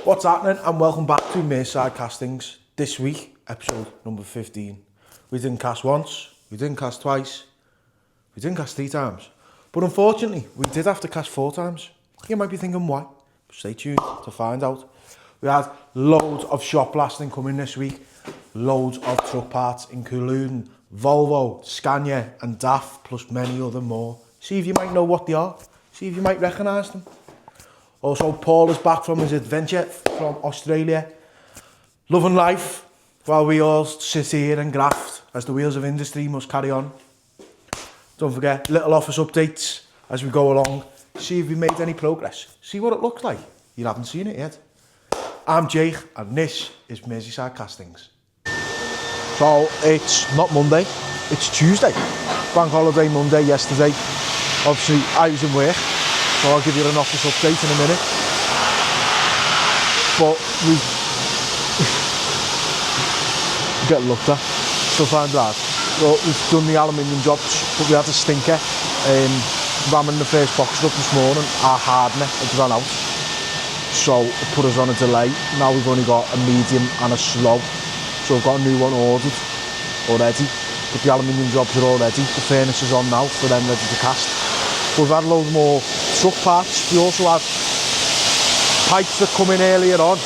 What's happening, and welcome back to Merseyside Castings. This week, episode number 15. We didn't cast once, we didn't cast twice, we didn't cast 3 times. But unfortunately, we did have to cast 4 times. You might be thinking why. Stay tuned to find out. We had loads of shot blasting coming this week. Loads of truck parts, including Volvo, Scaina and DAF, plus many other more. See if you might know what they are. See if you might recognise them. Also, Paul is back from his adventure from Australia. Loving life while we all sit here and graft as the wheels of industry must carry on. Don't forget, little office updates as we go along. See if we made any progress. See what it looks like. You haven't seen it yet. I'm Jake and this is Merseyside Castings. So it's not Monday, it's Tuesday. Bank holiday Monday yesterday. Obviously I was in work, so I'll give you an office update in a minute. But we get looked at, still find that. So we've done the aluminium jobs, but we had a stinker. Ramming the first box up this morning, our hardener had run out. So it put us on a delay. Now we've only got a medium and a slow. So we've got a new one ordered already. But the aluminium jobs are all ready. The furnace is on now for them ready to cast. We've had loads more truck parts. We also had pipes that come in earlier on.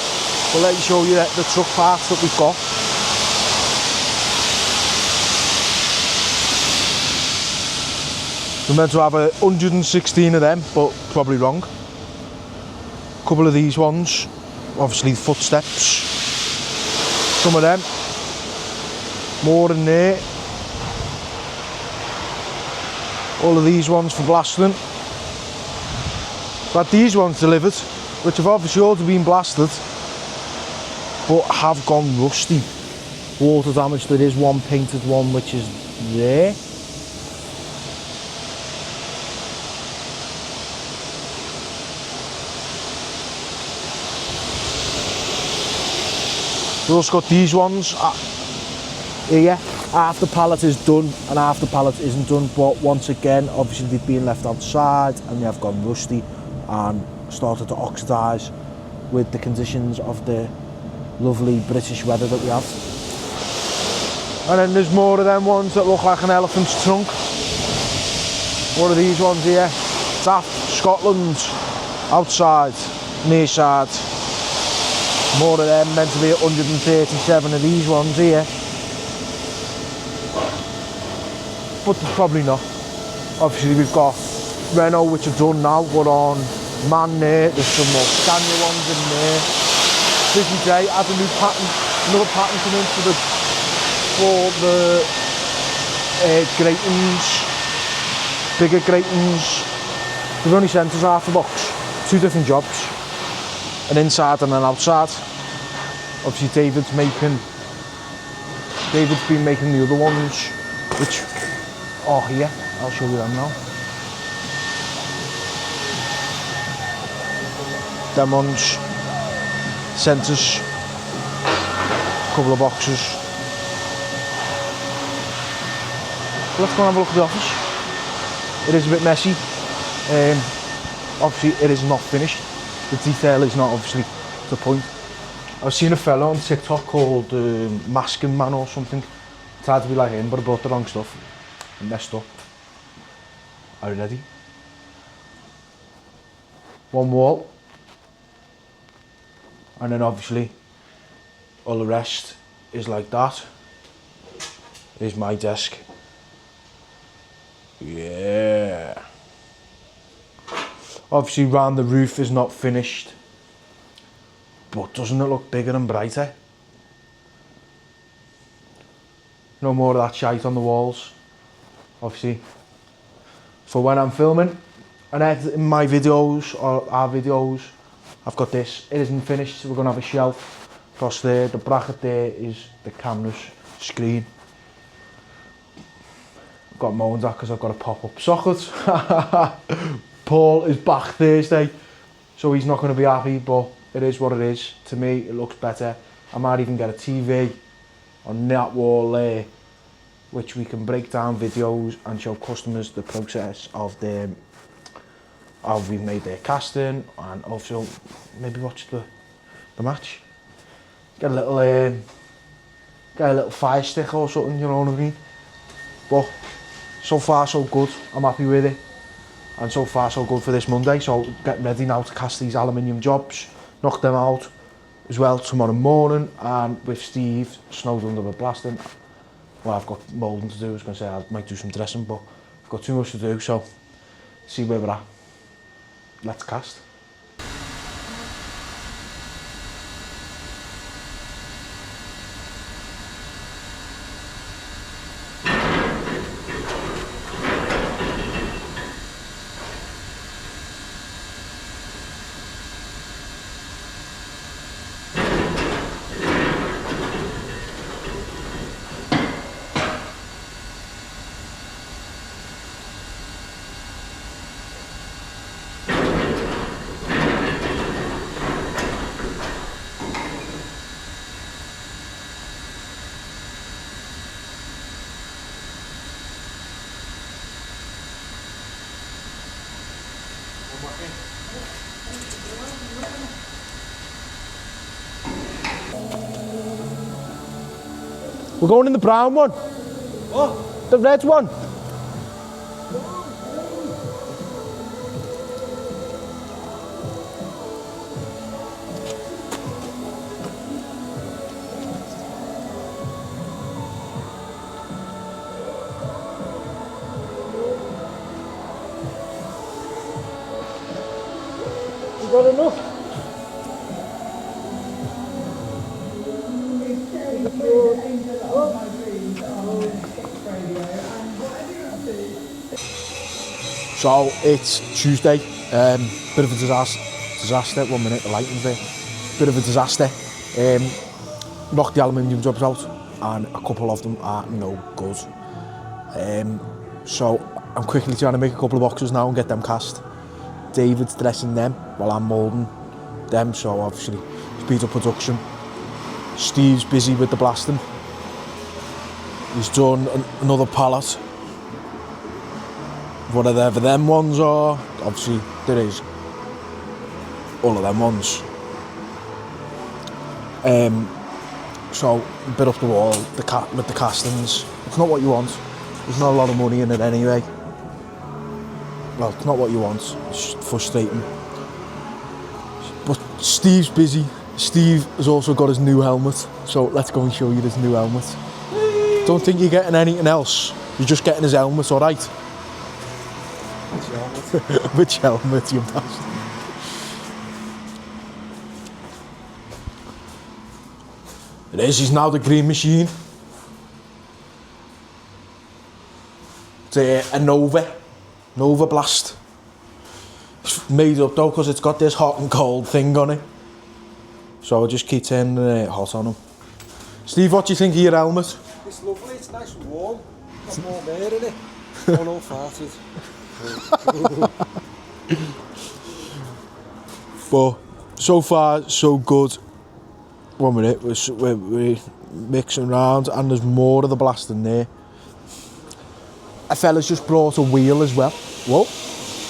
We'll let you show you the truck parts that we've got. We're meant to have 116 of them, but probably wrong. A couple of these ones, obviously footsteps. Some of them, more in there. All of these ones for blasting. But these ones delivered, which have obviously all been blasted, but have gone rusty. Water damage, there is one painted one which is there. We've also got these ones here. Half the pallet is done and half the pallet isn't done, but once again, obviously they've been left outside and they have gone rusty and started to oxidise with the conditions of the lovely British weather that we have. And then there's more of them ones that look like an elephant's trunk. One of these ones here, DAF Scotland, outside, near side. More of them, meant to be 137 of these ones here. But probably not. Obviously we've got Renault which are done now, but on man there, there's some more Scania ones in there. Busy day, had a new pattern, another pattern come in for the gratings, bigger gratings. They've only sent us half the box, 2 different jobs. An inside and an outside. Obviously David's been making the other ones, which are here. I'll show you them now. Them ones, centres, a couple of boxes. Let's go and have a look at the office. It is a bit messy. Obviously it is not finished. The detail is not obviously the point. I've seen a fella on TikTok called Masking Man or something. Tried to be like him, but I bought the wrong stuff and messed up. Are you ready? One wall. And then obviously all the rest is like that. Here's my desk. Yeah. Obviously round the roof is not finished, but doesn't it look bigger and brighter? No more of that shite on the walls, obviously. For when I'm filming and editing my videos or our videos, I've got this. It isn't finished, so we're gonna have a shelf across there. The bracket there is the camera's screen. I've got moaned at because I've got a pop-up socket. Paul is back Thursday, so he's not going to be happy, but it is what it is. To me, it looks better. I might even get a TV on that wall there, which we can break down videos and show customers the process of how we've made their casting, and also maybe watch the the match. Get a little fire stick or something, you know what I mean? But so far so good, I'm happy with it. And so far so good for this Monday, so getting ready now to cast these aluminium jobs, knock them out as well tomorrow morning, and with Steve snowed under the blasting. Well, I've got moulding to do, I was going to say I might do some dressing, but I've got too much to do, so see where we're at. Let's cast. We're going in the brown one. What? The red one. You got enough? So it's Tuesday, bit of a disaster, 1 minute, the lighting's there, bit of a disaster, knocked the aluminium jobs out and a couple of them are no good. So I'm quickly trying to make a couple of boxes now and get them cast. David's dressing them while I'm moulding them, so obviously speed up production. Steve's busy with the blasting. He's done another pallet. Whatever them ones are, obviously there is all of them ones. So a bit up the wall with the castings. It's not what you want. There's not a lot of money in it anyway. Well, it's not what you want. It's frustrating. But Steve's busy. Steve has also got his new helmet. So let's go and show you this new helmet. Don't think you're getting anything else. You're just getting his helmet, all right? Which helmet, you bastard? It is, he's now the green machine. It's a Nova Blast. It's made up though because it's got this hot and cold thing on it. So I just keep turning it hot on him. Steve, what do you think of your helmet? It's lovely, it's nice and warm. Got more air in it. Oh no, farted. But so far so good. 1 minute, we're mixing around and there's more of the blast in there. A fella's just brought a wheel as well. Whoa,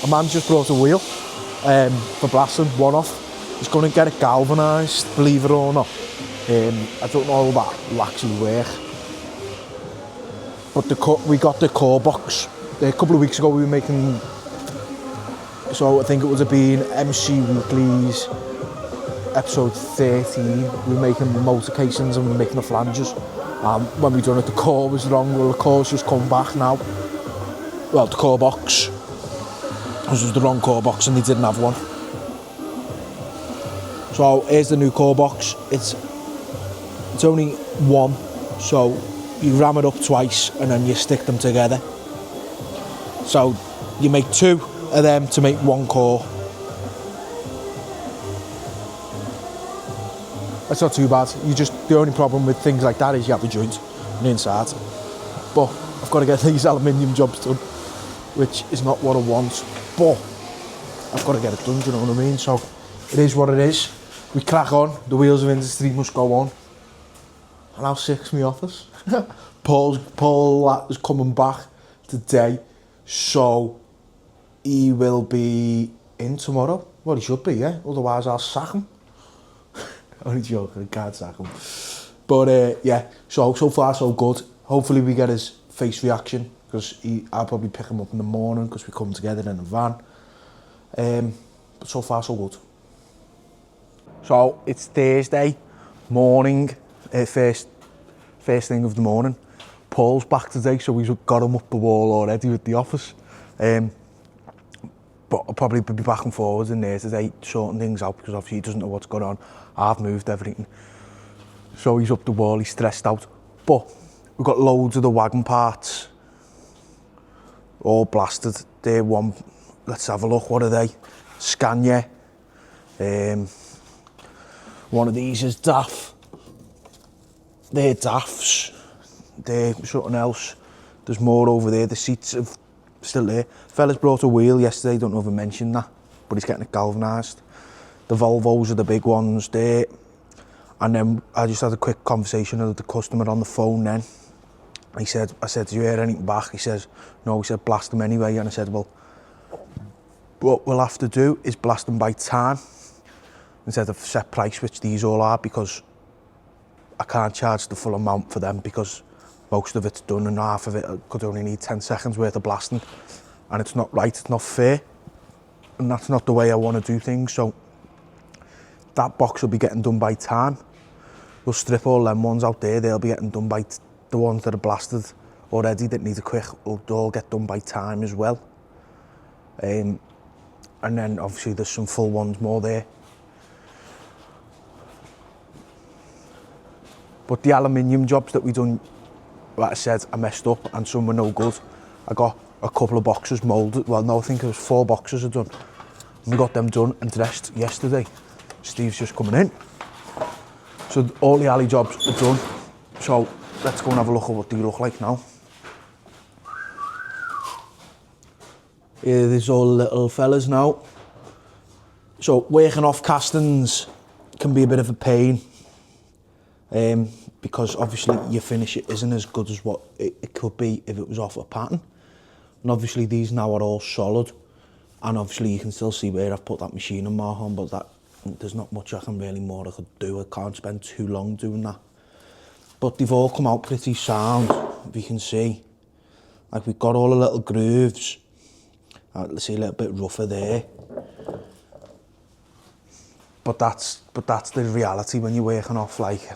a man's just brought a wheel for blasting, one off. He's going to get it galvanised, believe it or not. I don't know how that will actually work. But we got the core box. A couple of weeks ago we were making, so I think it would have been MC Weekly's episode 13. We were making the motor casings and we were making the flanges. When we done it, the core was wrong. Well, the core's just come back now. Well, the core box. This was the wrong core box and they didn't have one. So here's the new core box. It's only one, so you ram it up twice and then you stick them together. So you make two of them to make one core. That's not too bad. The only problem with things like that is you have a joint on the inside. But I've got to get these aluminium jobs done, which is not what I want. But I've got to get it done, do you know what I mean? So it is what it is. We crack on. The wheels of industry must go on. And how sick's my office? Paul is coming back today, so he will be in tomorrow. Well, he should be, yeah. Otherwise, I'll sack him. Only joking, I can't sack him. But yeah, so far so good. Hopefully we get his face reaction, because I'll probably pick him up in the morning because we come together in a van. But so far so good. So it's Thursday morning, first thing of the morning. Paul's back today, so we've got him up the wall already with the office. But I'll probably be back and forwards in there today, sorting things out, because obviously he doesn't know what's going on. I've moved everything. So he's up the wall, he's stressed out. But we've got loads of the wagon parts all blasted. They're one, let's have a look, what are they? Scaina. One of these is DAF. They're DAFs. They're something else. There's more over there. The seats are still there. Fella's brought a wheel yesterday, don't know if I mentioned that, but he's getting it galvanised. The Volvos are the big ones there. And then I just had a quick conversation with the customer on the phone then. I said, do you hear anything back? He says, no, he said, blast them anyway. And I said, well, what we'll have to do is blast them by time instead of set price, which these all are, because I can't charge the full amount for them because most of it's done and half of it could only need 10 seconds worth of blasting. And it's not right, it's not fair. And that's not the way I want to do things. So that box will be getting done by time. We'll strip all them ones out there, they'll be getting done by the ones that are blasted already that need a quick, will all get done by time as well. And then obviously there's some full ones more there. But the aluminium jobs that we done, like I said, I messed up and some were no good. I got a couple of boxes moulded, well no, I think it was 4 boxes I done. And we got them done and dressed yesterday. Steve's just coming in. So all the alley jobs are done. So let's go and have a look at what they look like now. Here, there's all the little fellas now. So working off castings can be a bit of a pain. Because obviously your finish isn't as good as what it could be if it was off a pattern. And obviously these now are all solid, and obviously you can still see where I've put that machining mark on, but there's not much I can really more I could do. I can't spend too long doing that. But they've all come out pretty sound, if you can see. Like we've got all the little grooves. Let's see, a little bit rougher there. But that's the reality when you're working off like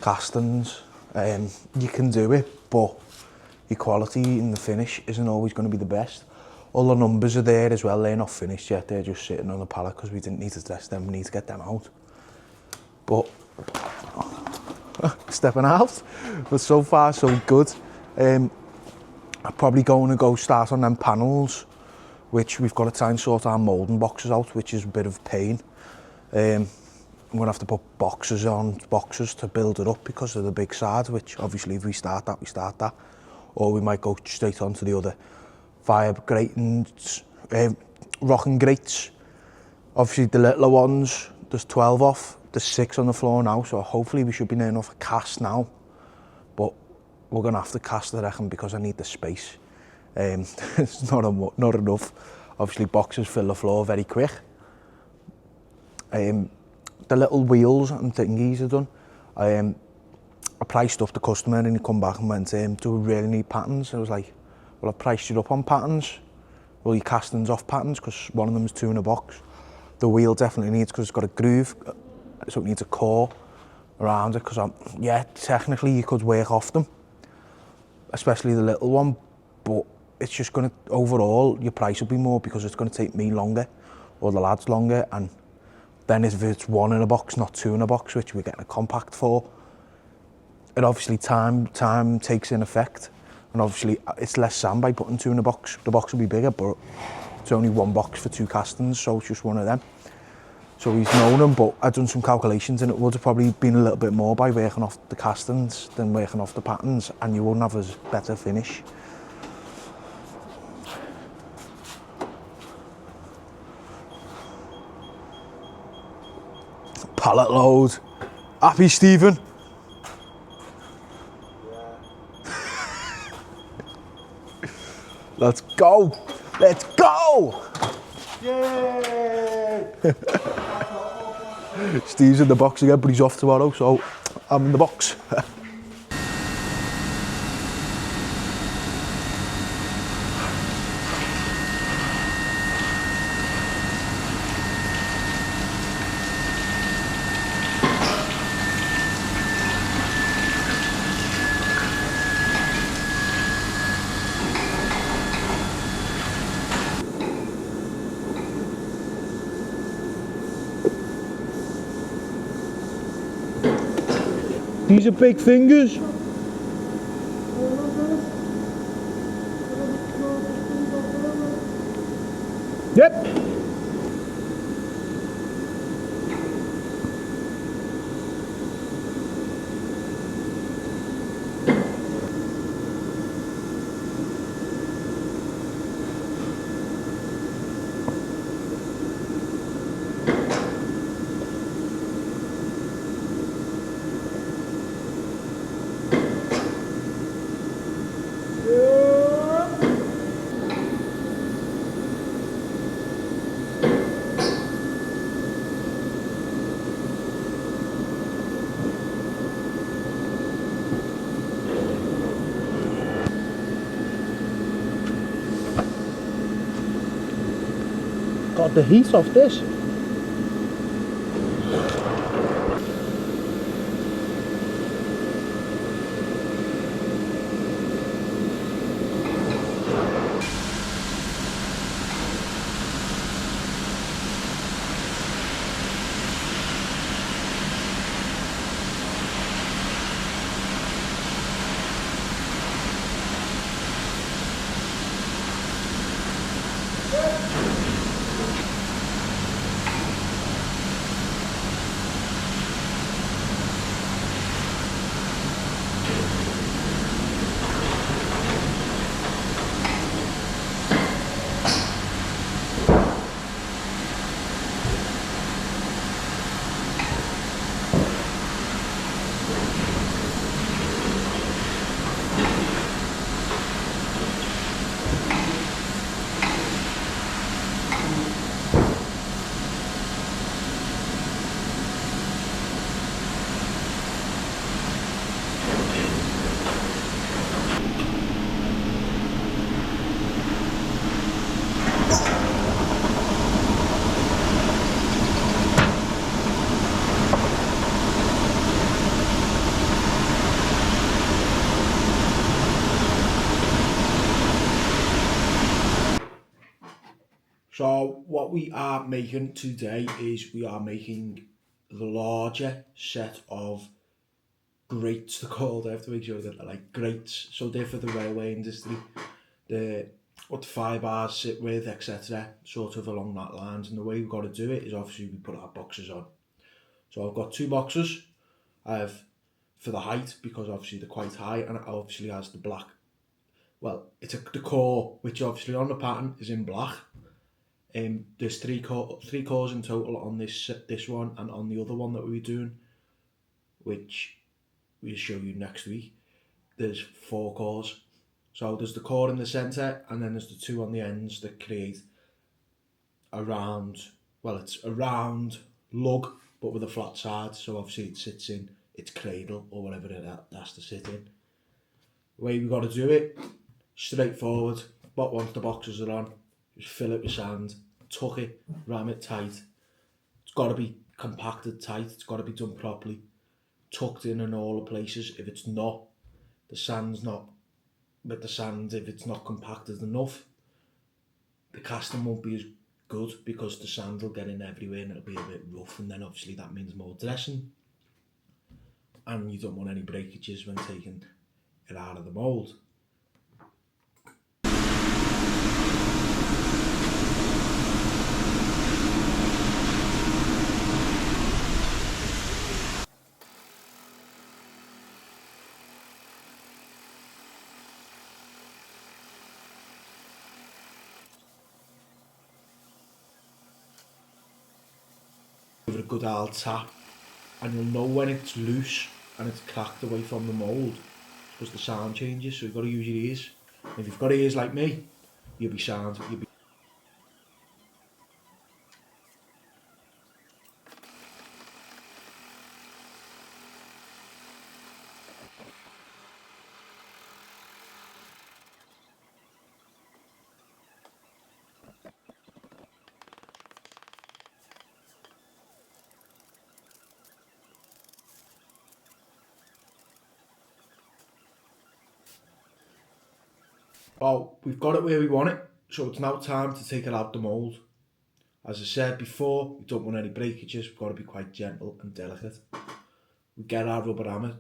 castings. You can do it, but your quality in the finish isn't always going to be the best. All the numbers are there as well, they're not finished yet, they're just sitting on the pallet because we didn't need to test them, we need to get them out. But, stepping out, but so far so good. I'm probably going to go start on them panels, which we've got to try and sort our moulding boxes out, which is a bit of a pain. I'm going to have to put boxes on boxes to build it up because of the big side, which obviously if we start that, we start that. Or we might go straight on to the other fire gratings, rocking grates. Obviously the littler ones, there's 12 off, there's 6 on the floor now, so hopefully we should be near enough a cast now. But we're going to have to cast, I reckon, because I need the space. It's not enough. Obviously boxes fill the floor very quick. The little wheels and thingies are done. I priced up the customer and he come back and went, do we really need patterns? I was like, well, I priced you up on patterns. Well, your castings off patterns because one of them is 2 in a box. The wheel definitely needs, because it's got a groove, so it needs a core around it, because yeah, technically you could work off them, especially the little one, but it's just going to, overall, your price will be more because it's going to take me longer, or the lads longer, and then if it's 1 in a box, not 2 in a box, which we're getting a compact for, and obviously time takes in effect, and obviously it's less sand by putting 2 in a box. The box will be bigger, but it's only 1 box for 2 castings, so it's just one of them. So he's known them, but I've done some calculations and it would have probably been a little bit more by working off the castings than working off the patterns, and you wouldn't have as better finish. Pallet load. Happy, Stephen? Let's go! Let's go! Yay! Steve's in the box again, but he's off tomorrow, so I'm in the box. These are big fingers. Yep. Got the heat off this. So what we are making today is we are making the larger set of grates, they're called. I have to make sure that they're like grates, so they're for the railway industry. What the fire bars sit with, etc. Sort of along that lines. And the way we've got to do it is obviously we put our boxes on. So I've got two boxes. I have for the height, because obviously they're quite high, and it obviously has the black. Well, the core, which obviously on the pattern is in black. There's three cores in total on this one, and on the other one that we were doing, which we'll show you next week, there's 4 cores. So there's the core in the centre, and then there's the 2 on the ends that create it's a round lug, but with a flat side, so obviously it sits in its cradle, or whatever it has to sit in. The way we've got to do it, straightforward, but once the boxes are on, just fill it with sand, tuck it, ram it tight. It's got to be compacted tight, it's got to be done properly, tucked in all the places. If it's not, the sand's not with the sand, if it's not compacted enough, the casting won't be as good, because the sand will get in everywhere and it'll be a bit rough, and then obviously that means more dressing, and you don't want any breakages when taking it out of the mould. Give it a good hard tap, and you'll know when it's loose and it's cracked away from the mould, because the sound changes. So you've got to use your ears. If you've got ears like me, you'll be sound. Well, we've got it where we want it, so it's now time to take it out the mould. As I said before, we don't want any breakages, we've got to be quite gentle and delicate. We get our rubber hammer.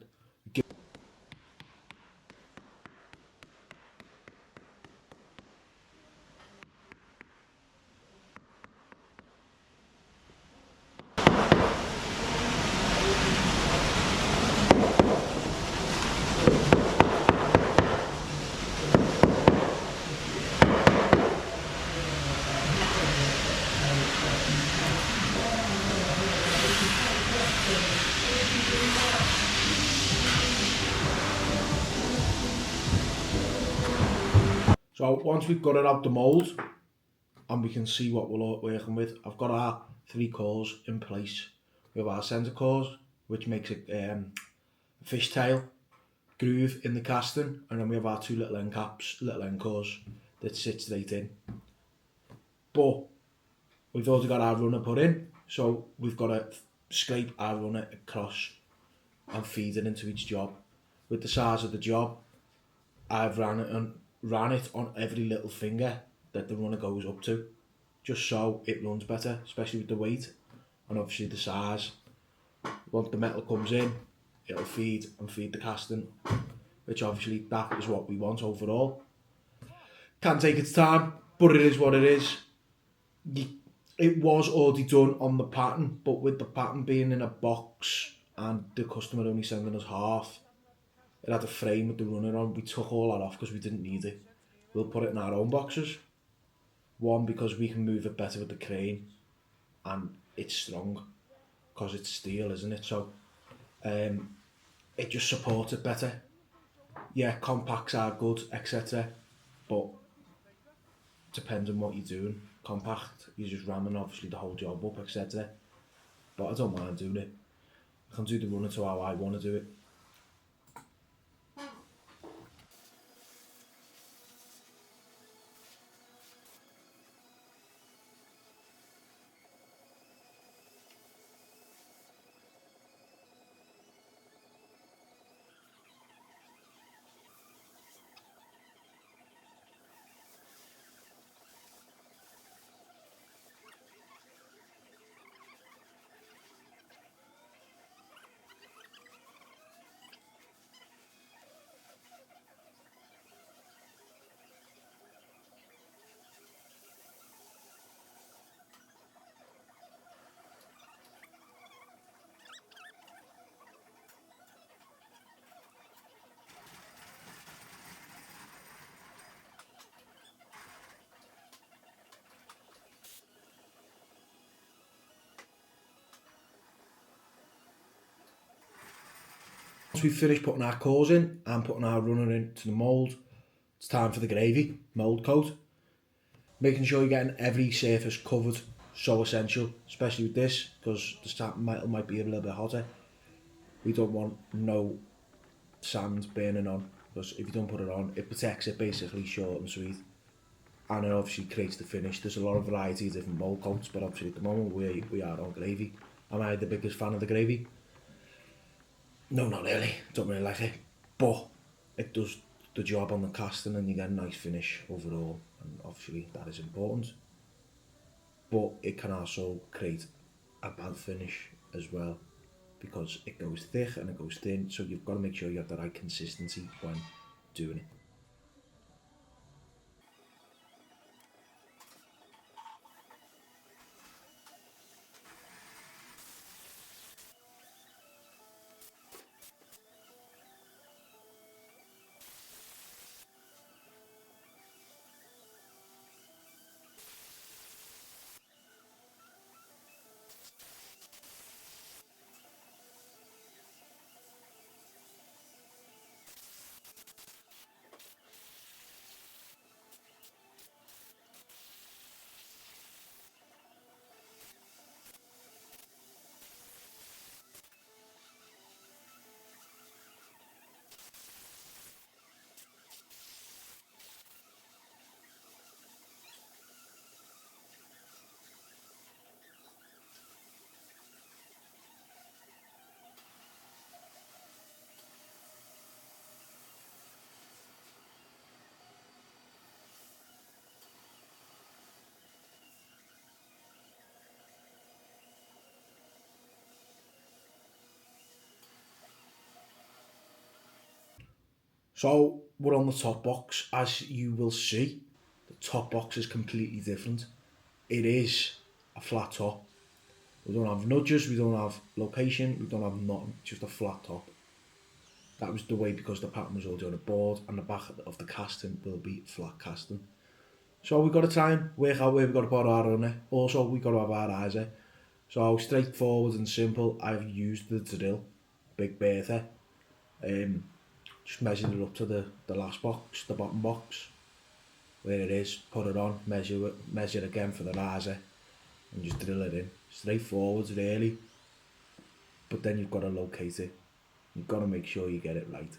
So once we've got it out the mould and we can see what we're working with, I've got our 3 cores in place. We have our centre cores, which makes a fishtail groove in the casting, and then we have our 2 little end caps, little end cores that sit straight in. But we've also got our runner put in, so we've got to scrape our runner across and feed it into each job. With the size of the job, I've ran it on every little finger that the runner goes up to, just so it runs better, especially with the weight and obviously the size. Once the metal comes in, it'll feed the casting, which obviously that is what we want overall. Can take its time, but it is what it is. It was already done on the pattern, but with the pattern being in a box and the customer only sending us half, it had a frame with the runner on. We took all that off because we didn't need it. We'll put it in our own boxes. One, because we can move it better with the crane, and it's strong because it's steel, isn't it? So it just supports it better. Yeah, compacts are good, etc. But depends on what you're doing. Compact, you're just ramming obviously the whole job up, etc. But I don't mind doing it. I can do the runner to how I want to do it. Once we've finished putting our cores in and putting our runner into the mould, it's time for the gravy, mould coat. Making sure you're getting every surface covered, so essential, especially with this, because the metal might be a little bit hotter. We don't want no sand burning on, because if you don't put it on, it protects it basically, short and sweet. And it obviously creates the finish. There's a lot of variety of different mould coats, but obviously at the moment we are on gravy. Am I the biggest fan of the gravy? No, not really. Don't really like it. But it does the job on the casting and you get a nice finish overall. And obviously that is important. But it can also create a bad finish as well, because it goes thick and it goes thin. So you've got to make sure you have the right consistency when doing it. So we're on the top box. As you will see, the top box is completely different. It is a flat top. We don't have nudges, we don't have location, we don't have nothing, just a flat top. That was the way because the pattern was already on the board, and the back of the casting will be flat casting. So we've got to try and work out where we've got to put our on it. Also, we've got to have our eyes there. So straightforward and simple, I've used the drill, Big Bertha. Just measured it up to the last box, the bottom box, where it is, put it on, measure again for the riser, and just drill it in. Straightforward, really, but then you've got to locate it. You've got to make sure you get it right.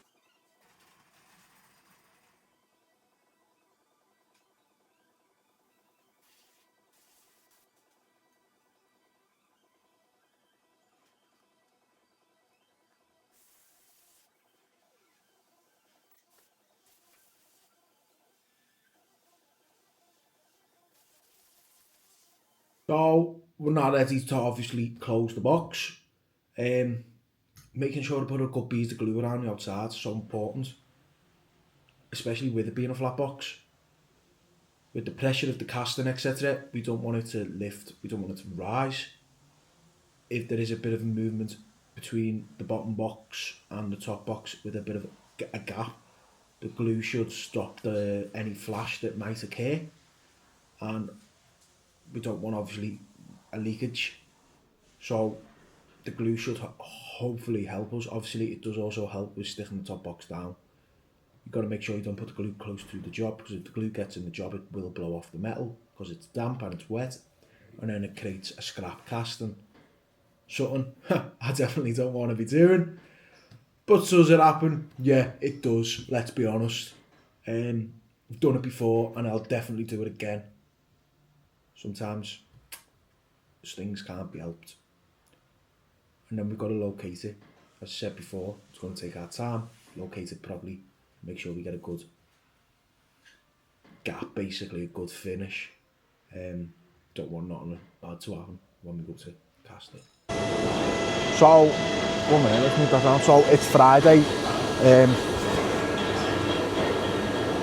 So we're now ready to obviously close the box. Making sure to put a good piece of glue around the outside is so important, especially with it being a flat box. With the pressure of the casting, etc., we don't want it to lift, we don't want it to rise. If there is a bit of a movement between the bottom box and the top box with a bit of a gap, the glue should stop any flash that might occur, and we don't want obviously a leakage. So the glue should hopefully help us. Obviously it does also help with sticking the top box down. You've got to make sure you don't put the glue close to the job, because if the glue gets in the job it will blow off the metal because it's damp and it's wet, and then it creates a scrap casting. Something I definitely don't want to be doing. But does it happen? Yeah, it does, let's be honest. I've done it before and I'll definitely do it again. Sometimes things can't be helped. And then we've got to locate it. As I said before, it's going to take our time. Locate it properly. Make sure we get a good gap, basically, a good finish. Don't want nothing bad to happen when we go to cast it. So, 1 minute, let's move that down. So it's Friday,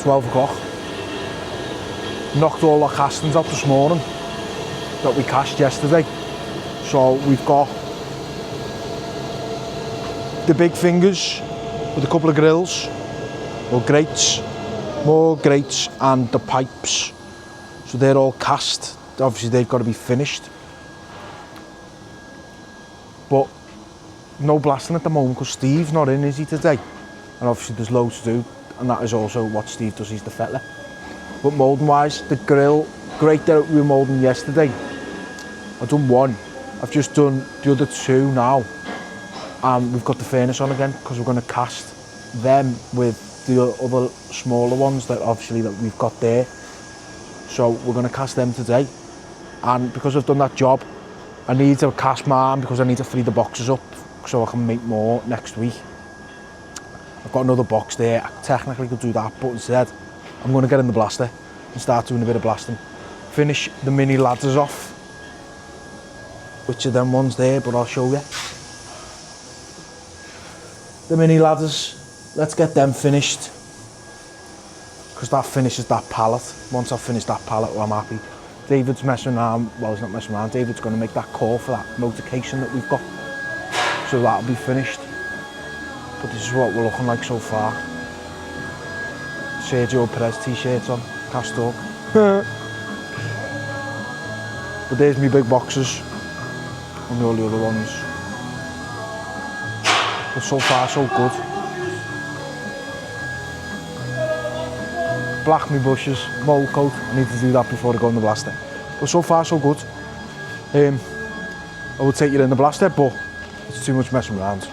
12 o'clock. Knocked all our castings out this morning that we cast yesterday. So we've got the big fingers with a couple of grills, or grates, more grates, and the pipes. So they're all cast. Obviously they've got to be finished. But no blasting at the moment because Steve's not in, is he, today? And obviously there's loads to do, and that is also what Steve does, he's the fettler. But moulding wise, the grill, grate that we were moulding yesterday, I've done one. I've just done the other two now. And we've got the furnace on again because we're going to cast them with the other smaller ones that obviously that we've got there. So we're going to cast them today. And because I've done that job, I need to cast mine because I need to free the boxes up so I can make more next week. I've got another box there. I technically could do that, but instead I'm going to get in the blaster and start doing a bit of blasting. Finish the mini ladders off, which are them ones there, but I'll show you. The mini ladders, let's get them finished, because that finishes that pallet. Once I've finished that pallet, well, I'm happy. David's messing around, well, he's not messing around, David's going to make that call for that motor casing that we've got, so that'll be finished. But this is what we're looking like so far. Sergio Perez t-shirts on, cast talk. But there's my big boxes, and all the other ones. But so far so good. Black me bushes, mold coat, I need to do that before I go in the blaster. But so far so good. I would take you in the blaster, but it's too much messing around.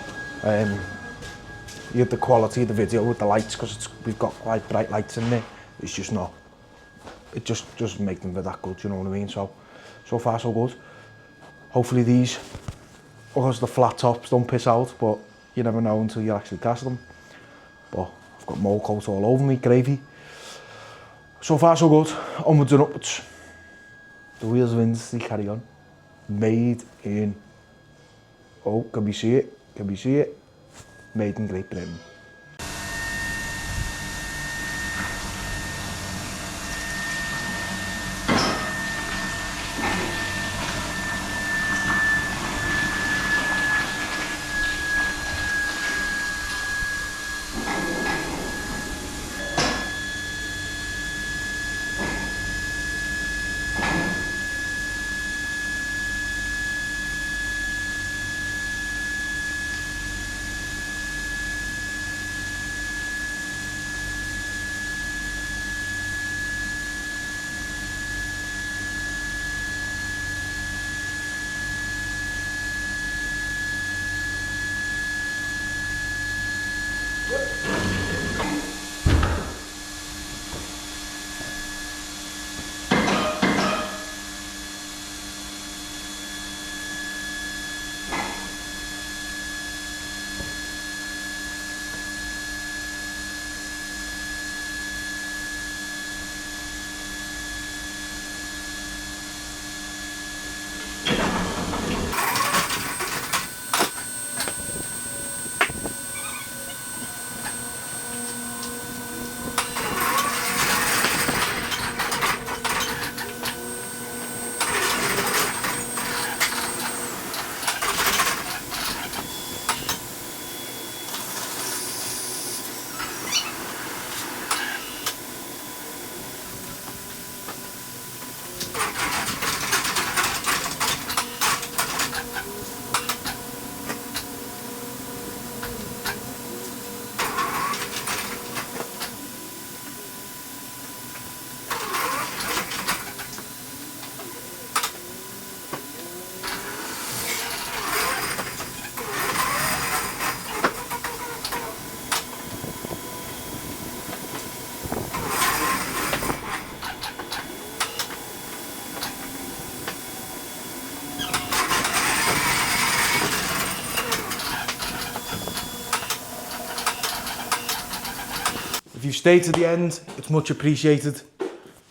You get the quality of the video with the lights, because we've got quite bright lights in there. It's just not, it just doesn't make them that good, you know what I mean? So far so good. Hopefully these, because the flat tops don't piss out, but you never know until you actually cast them. But I've got mold coat all over me, gravy. So far so good, onwards and upwards. The wheels of industry carry on. Made in, oh, can we see it? Can we see it? Made in Great Britain. If you've stayed to the end, it's much appreciated.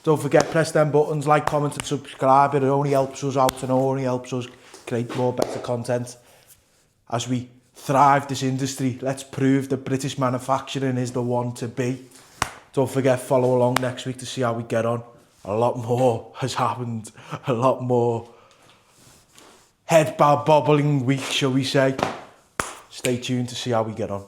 Don't forget, press them buttons, like, comment and subscribe. It only helps us out and it only helps us create more better content. As we thrive this industry, let's prove that British manufacturing is the one to be. Don't forget, follow along next week to see how we get on. A lot more has happened. A lot more head bobbling week, shall we say. Stay tuned to see how we get on.